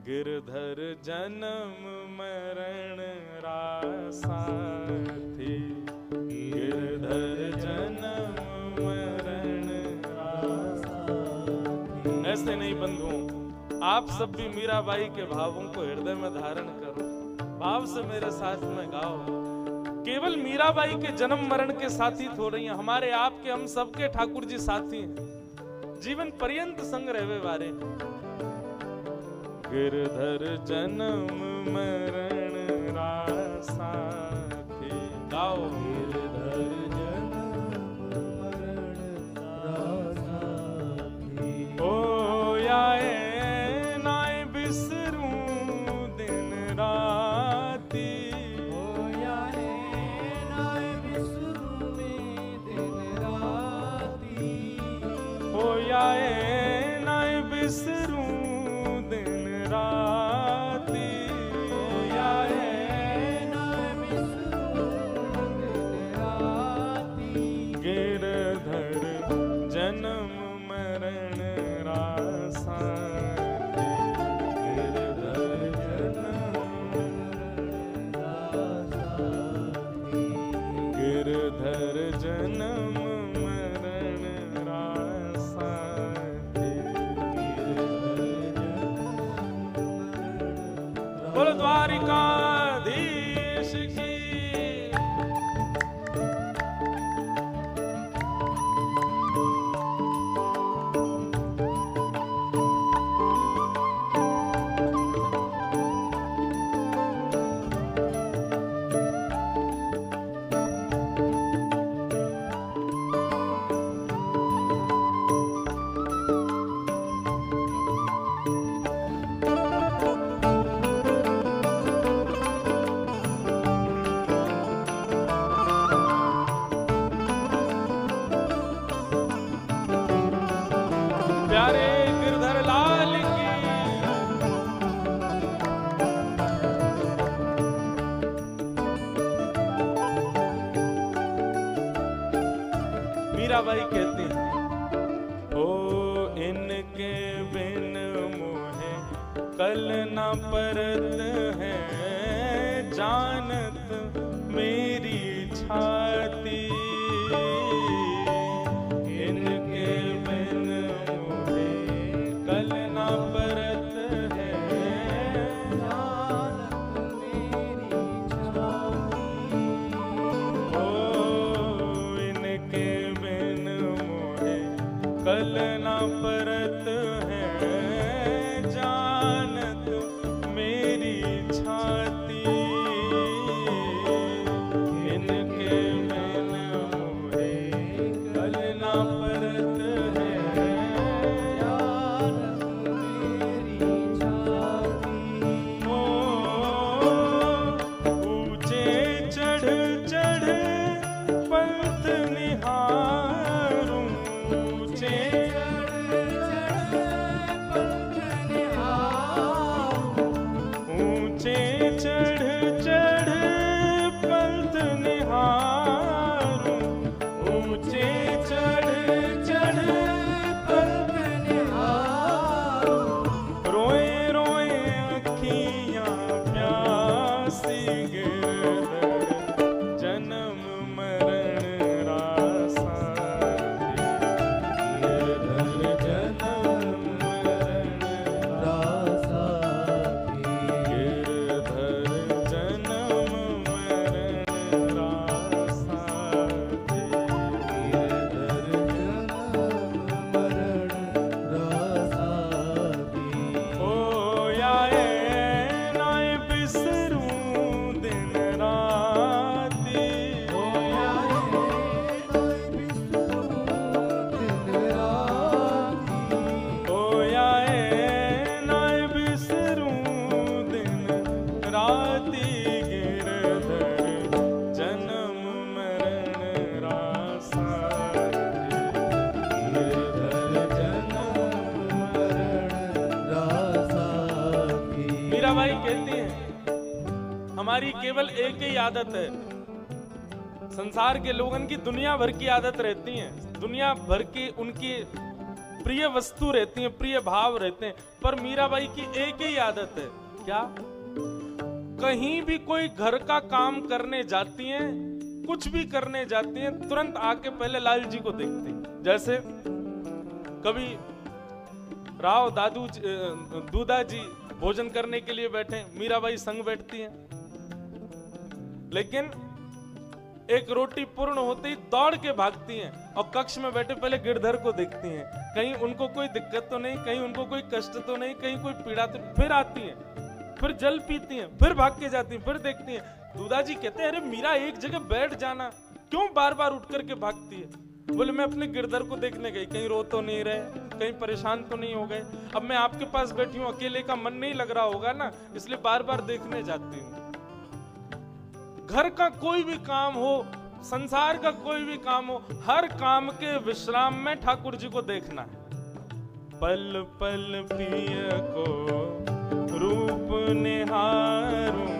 गिरधर जन्म मरण रासा थी, गिरधर जन्म मरण रासा थी। ऐसे नहीं बंधुओं, आप सब भी मीराबाई के भावों को हृदय में धारण करो, भाव से मेरे साथ में गाओ। केवल मीराबाई के जन्म मरण के साथी थोड़े हैं, हमारे आपके हम सबके ठाकुर जी साथी हैं, जीवन पर्यंत संग रहवे वारे। गिरधर जन्म मरण रासा थी, गाओ। गिरधर जन्म मरण रासा थी, ओ याए नाय बिसरूं दिन राती, ओ याए नाय बिसरूं दिन राती, ओ याए नाय बिसरूं दिन राती, ओ याए नाय बिसरूं दिन राती। गिरधर जन्म मरण रासा थी, गिरधर जन्म मरण रासा थी, गिरधर जन्म मरण रासा थी, बोलो द्वारिकाधीश की। प्यारे गिरधर लाल की। मीराबाई कहती हैं, ओ इनके बिन मोहे कल न परत है, जानत मेरी छाती, इनके बिन मोहे कल न परत है, जानत मेरी छाती, ओ इनके बिन मोहे कल न परत है, जानत मेरी छाती, इनके बिन मोहे कल न परत है, जानत मेरी छाती। ओ ऊंचे चढ़ चढ़ पंथ निहारूं, ऊंचे ऊंचे चढ़ चढ़ पंथ निहारूं, ऊंचे चढ़ चढ़ पंथ निहारूं, रोए रोए अखियां प्यासी, गिरधर जन्म मरण रासा थी, गिरधर जन्म मरण रासा थी, गिरधर जन्म मरण रासा थी, गिरधर जन्म मरण रासा थी, ओ याए नाय बिसरूं दिन राती, ओ याए नाय बिसरूं दिन राती, ओ याए नाय बिसरूं दिन राती, गिरधर जन्म मरण रासा थी, गिरधर जन्म मरण रासा थी। मीराबाई कहती है, हमारी केवल एक ही आदत है, संसार के लोगों की दुनिया भर की आदत रहती है, दुनिया भर की उनकी प्रिय वस्तु रहती है, प्रिय भाव रहते हैं। पर मीराबाई की एक ही आदत है, क्या? कहीं भी कोई घर का काम करने जाती हैं, कुछ भी करने जाती हैं, तुरंत आके पहले लाल जी को देखती हैं। जैसे कभी राव दूधा जी भोजन करने के लिए बैठे, मीराबाई संग बैठती हैं, लेकिन एक रोटी पूर्ण होते ही दौड़ के भागती हैं और कक्ष में बैठे पहले गिरधर को देखती हैं, कहीं उनको कोई दिक्कत तो नहीं, कहीं उनको कोई कष्ट तो नहीं, कहीं कोई पीड़ा तो। फिर आती हैं, फिर जल पीती हैं, फिर भाग के जाती हैं, फिर देखती हैं। दूधा जी कहते हैं, अरे मीरा एक जगह बैठ जाना, क्यों बार बार उठ करके भागती है? बोले मैं अपने गिरधर को देखने गई, कहीं रो तो नहीं रहे, कहीं परेशान तो नहीं हो गए। अब मैं आपके पास बैठी हूँ, अकेले का मन नहीं लग रहा होगा ना, इसलिए बार बार देखने जाती हूँ। घर का कोई भी काम हो, संसार का कोई भी काम हो, हर काम के विश्राम में ठाकुर जी को देखना है। पल पल पिय को रूप निहारूं,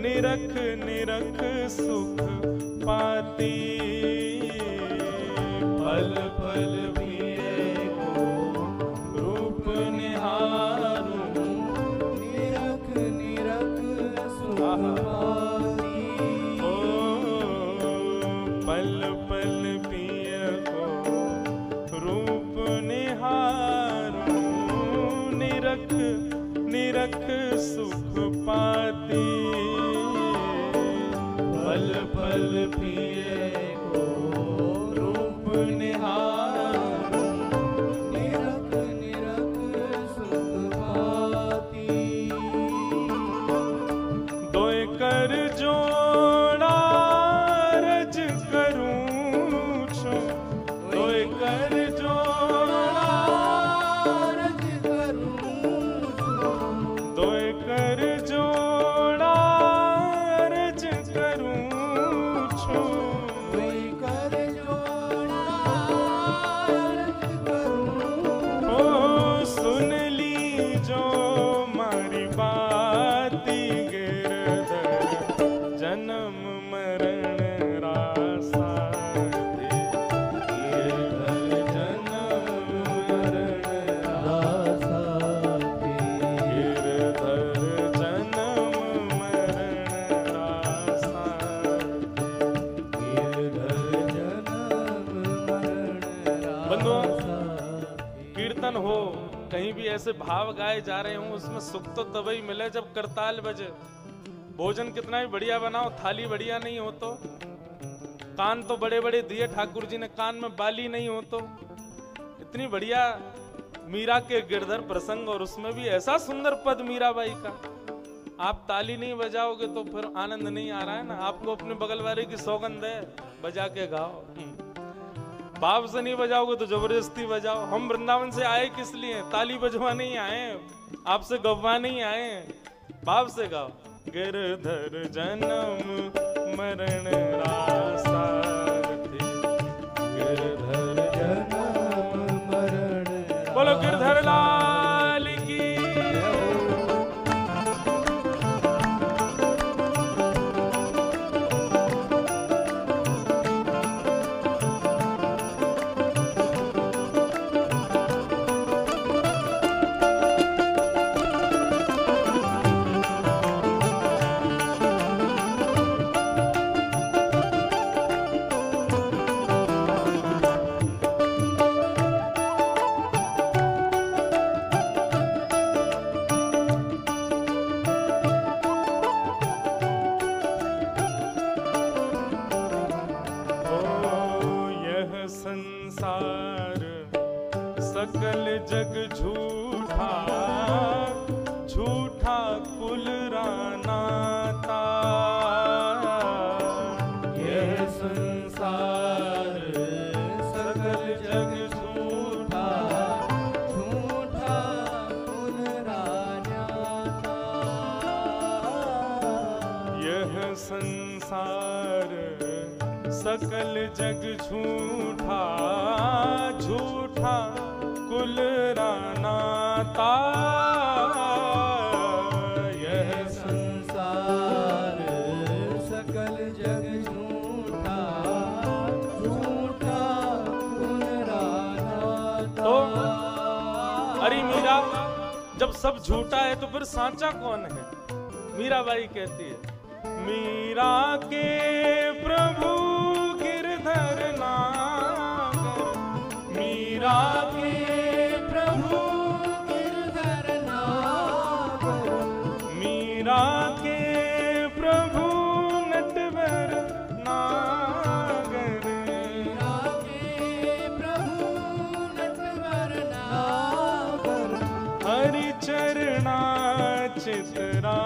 निरख निरख सुख पाती। पल पल पिय को रूप निहारूं, निरख निरख सुख पाती। पल पल पिय को रूप निहारूं, निरख निरख सुख पाती। पल पल पिय को रूप निहारूं, निरख निरख सुख पाती। दोय कर जोड़ा रज करूं छो, दोय कर जोड़ा रज करूं छो, दोय कर जोड़ा रज करूं छो, दोय कर जोड़ा रज करूं। ओ सुन ली जो मारी बाती, गिरधर जन्म मरण रासा दे, गिरधर जन्म मरण रासा दे, गिरधर जन्म मरण रासा दे, गिरधर जन्म मरण रासा। बंधुओं, कीर्तन हो, कहीं भी ऐसे भाव गाए जा रहे हों, उसमें सुख तो तभी मिले जब करताल बजे। भोजन कितना भी बढ़िया बनाओ, थाली बढ़िया नहीं हो तो, कान तो बड़े बड़े दिए ठाकुर जी ने, कान में बाली नहीं हो तो, इतनी बढ़िया मीरा के गिरधर प्रसंग, और उसमें भी ऐसा सुंदर पद मीराबाई का, आप ताली नहीं बजाओगे तो फिर आनंद नहीं आ रहा है ना। आपको अपने बगल वाले की सौगंध है, बजा के गाओ। भाव से नहीं बजाओगे तो जबरदस्ती बजाओ। हम वृंदावन से आए किस लिए? ताली बजवा नहीं आए, आपसे गवा नहीं आए, भाव से गाओ। गिरधर जन्म मरण रासा थे, गिरधर जन्म मरण। बोलो गिरधर लाल की। संसार सकल जग झूठा, झूठा कुल रानाता। यह संसार सकल जग झूठा, झूठा कुल रानाता। यह संसार सकल जग झूठा, झूठा कुल रानाता। यह संसार सकल जग झूठा, झूठा कुल रानाता। जब सब झूठा है तो फिर सांचा कौन है? मीराबाई कहती है, मीरा के प्रभु गिरधर नागर, मीरा के प्रभु गिरधर नागर, मीरा के प्रभु नटवर नागर, मीरा के प्रभु नटवर नागर, हरि चरणा चितरा